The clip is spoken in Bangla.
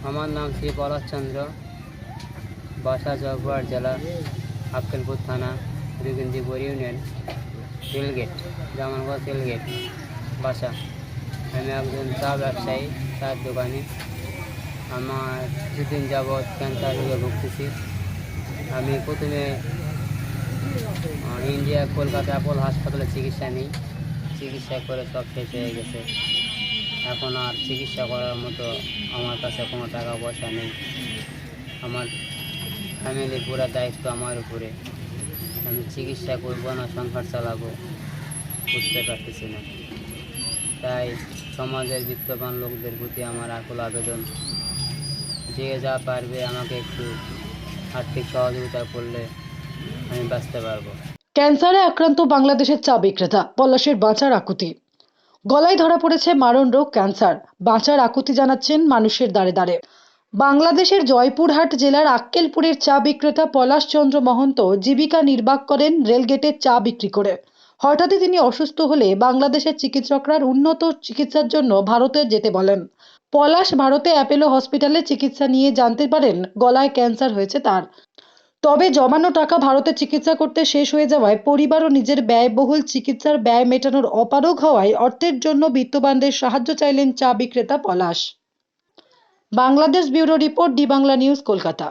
আমার নাম শ্রী পলাশ চন্দ্র, বাসা জয়পুরহাট জেলা, আক্কেলপুর থানা, যোগিন্দিপুর ইউনিয়ন, রেলগেট, জামালগঞ্জ রেলগেট বাসা। আমি একজন চা ব্যবসায়ী, চার দোকানি। আমার কিছুদিন যাবৎ ক্যান্সার রোগে ভুগতেছি। আমি প্রথমে ইন্ডিয়া কলকাতা অ্যাপোলো হাসপাতালে চিকিৎসা নিই। চিকিৎসা করে সব শেষ হয়ে গেছে। এখন আর চিকিৎসা করার মতো আমার কাছে কোনো টাকা পয়সা নেই। আমার ফ্যামিলির পুরো দায়িত্ব আমার উপরে। আমি চিকিৎসা করবো না সংসার চালাবো বুঝতে পারতেছি না। তাই সমাজের বিত্তবান লোকদের প্রতি আমার আকুল আবেদন, যে যা পারবে আমাকে একটু আর্থিক সহযোগিতা করলে আমি বাঁচতে পারবো। ক্যান্সারে আক্রান্ত বাংলাদেশের চা বিক্রেতা পলাশের বাঁচার আকুতি। গলায় ধরা পড়েছে মারণ রোগ ক্যান্সার। বাঁচার আকুতি জানাচ্ছেন মানুষের দ্বারে দ্বারে। বাংলাদেশের জয়পুরহাট জেলার আক্কেলপুরের চা বিক্রেতা পলাশ চন্দ্র মহন্ত জীবিকা নির্বাহ করেন রেলগেটে চা বিক্রি করে। হঠাৎই তিনি অসুস্থ হলে বাংলাদেশের চিকিৎসকরা উন্নত চিকিৎসার জন্য ভারতে যেতে বলেন। পলাশ ভারতে অ্যাপোলো হসপিটালে চিকিৎসা নিয়ে জানতে পারেন গলায় ক্যান্সার হয়েছে তার। তবে জমানো টাকা ভারতে চিকিৎসা করতে শেষ হয়ে যাওয়ায় পরিবার ও নিজের ব্যয়বহুল চিকিৎসার ব্যয় মেটানোর অপারগ হওয়ায় অর্থের জন্য বিত্তবানদের সাহায্য চাইলেন চা বিক্রেতা Palash. Bangladesh bureau report, D Bangla news, Kolkata.